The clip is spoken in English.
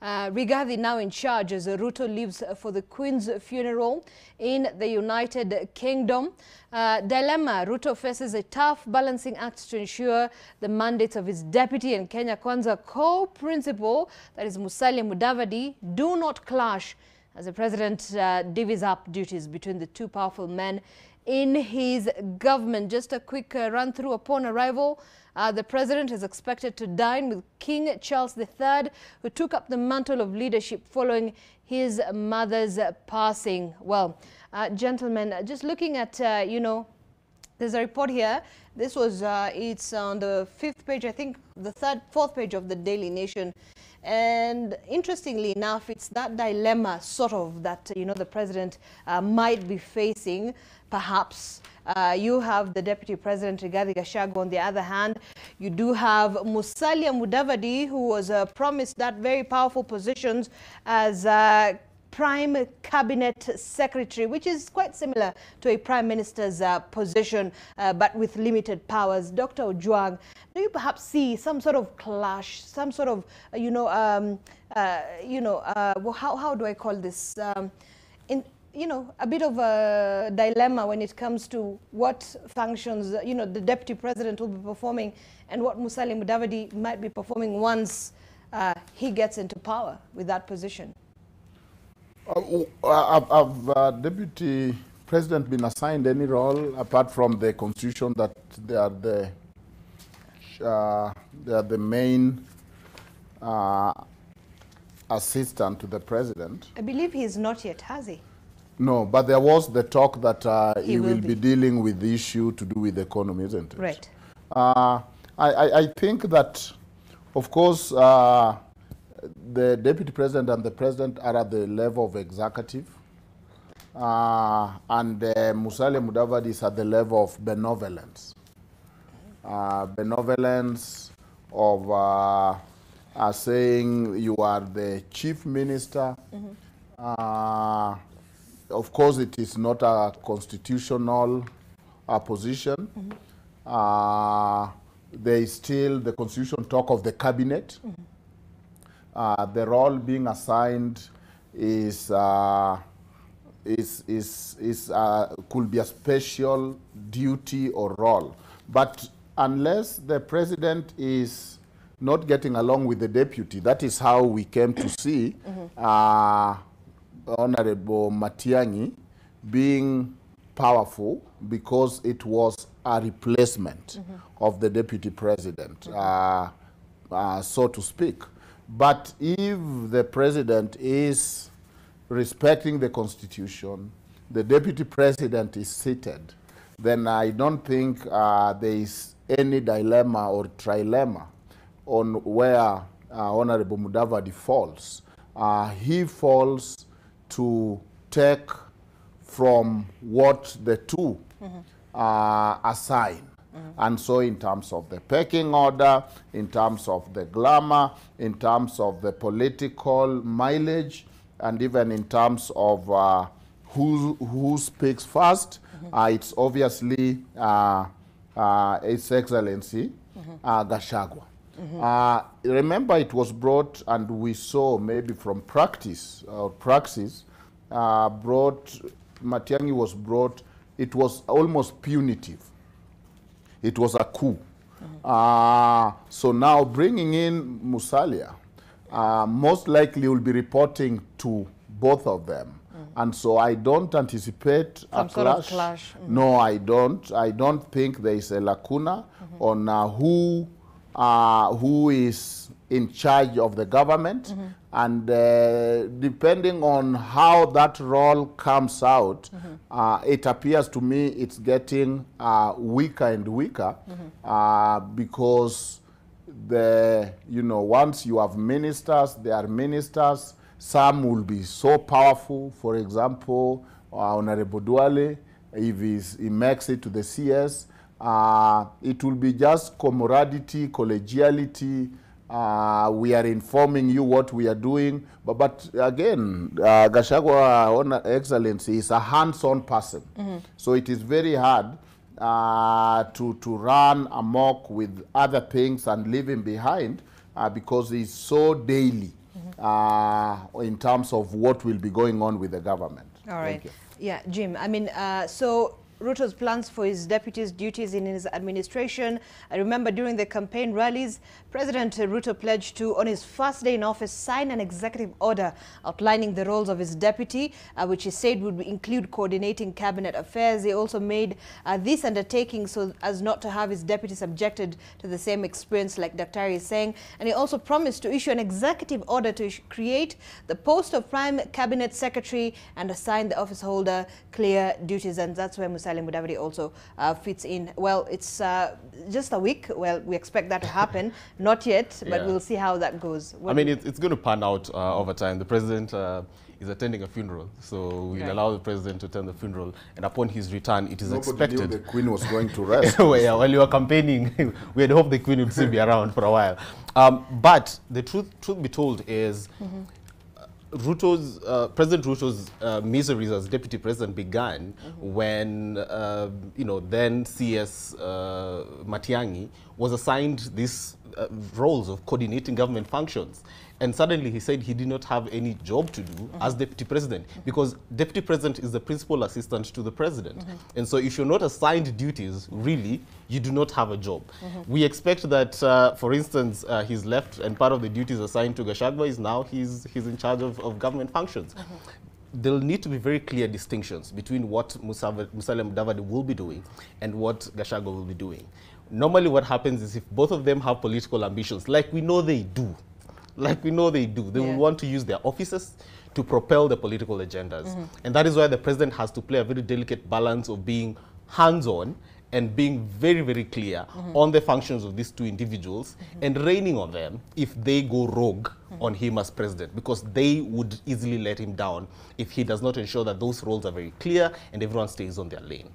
Rigathi now in charge as Ruto leaves for the Queen's funeral in the United Kingdom. Dilemma: Ruto faces a tough balancing act to ensure the mandates of his deputy and Kenya Kwanza co-principal, that is Musalia Mudavadi, do not clash as the president divvies up duties between the two powerful men in his government. Just a quick run through upon arrival. The president is expected to dine with King Charles III, who took up the mantle of leadership following his mother's passing. Well, gentlemen, just looking at, there's a report here. This was, it's on the 5th page, I think the 4th page of the Daily Nation. And interestingly enough, it's that dilemma sort of that, the president might be facing. Perhaps you have the deputy president, Rigathi Gachagua. On the other hand, you do have Musalia Mudavadi, who was promised that very powerful positions as Prime Cabinet Secretary, which is quite similar to a Prime Minister's position, but with limited powers. Dr. Ojwang, do you perhaps see some sort of clash, some sort of, how do I call this? A bit of a dilemma when it comes to what functions, the deputy president will be performing and what Musalia Mudavadi might be performing once he gets into power with that position? Have deputy president been assigned any role apart from the constitution that they are the main assistant to the president? I believe he is not yet, has he? No, but there was the talk that he will be dealing with the issue to do with the economy, isn't it? Right. I think that, of course, the deputy president and the president are at the level of executive, and Musalia Mudavadi is at the level of benevolence. Benevolence of saying you are the chief minister. Mm-hmm. Of course, it is not a constitutional position. Mm-hmm. There is still the constitution talk of the cabinet. Mm-hmm. The role being assigned is could be a special duty or role. But unless the president is not getting along with the deputy, that is how we came to see Honorable Matiang'i being powerful, because it was a replacement of the deputy president, so to speak. But if the president is respecting the constitution, the deputy president is seated, then I don't think there is any dilemma or trilemma on where Honorable Mudavadi falls. He falls to take from what the two assign. And so in terms of the pecking order, in terms of the glamour, in terms of the political mileage, and even in terms of who speaks first, it's obviously His Excellency Gachagua. Remember, it was brought, and we saw maybe from praxis, Matiang'i was brought, it was almost punitive. It was a coup. So now bringing in Musalia, most likely will be reporting to both of them. And so I don't anticipate a clash. Sort of clash. No, I don't. I don't think there is a lacuna on who is in charge of the government. And depending on how that role comes out, it appears to me it's getting weaker and weaker, because once you have ministers, they are ministers. Some will be so powerful. For example, Honorable Duale, if he makes it to the CS, it will be just camaraderie, collegiality. We are informing you what we are doing. But again, Gachagua, Excellency, is a hands-on person. So it is very hard to run amok with other things and leave him behind, because he's so daily in terms of what will be going on with the government. All right. Thank you. Yeah, Jim, I mean, so Ruto's plans for his deputies' duties in his administration. I remember during the campaign rallies, President Ruto pledged to, on his first day in office, sign an executive order outlining the roles of his deputy, which he said would include coordinating cabinet affairs. He also made this undertaking so as not to have his deputy subjected to the same experience like Dr. is saying. And he also promised to issue an executive order to create the post of Prime Cabinet Secretary and assign the office holder clear duties. And that's where Gachagua and Mudavadi also fits in. Well, it's just a week. Well, we expect that to happen. Not yet, but we'll see how that goes. I mean, it's going to pan out over time. The president is attending a funeral, so we'll allow the president to attend the funeral, and upon his return, it is expected. Nobody knew the Queen was going to rest. Well, yeah, while you were campaigning, we had hoped the Queen would still be around for a while. But the truth be told is, President Ruto's miseries as deputy president began when, then CS Matiang'i was assigned these roles of coordinating government functions. And suddenly he said he did not have any job to do as deputy president, because deputy president is the principal assistant to the president. And so if you're not assigned duties, really, you do not have a job. We expect that, for instance, he's left, and part of the duties assigned to Gachagua is now he's in charge of government functions. There'll need to be very clear distinctions between what Gachagua and Mudavadi will be doing and what Gachagua will be doing. Normally what happens is if both of them have political ambitions, like we know they do, they will want to use their offices to propel the political agendas. And that is why the president has to play a very delicate balance of being hands-on and being very, very clear on the functions of these two individuals and reining on them if they go rogue on him as president, because they would easily let him down if he does not ensure that those roles are very clear and everyone stays on their lane.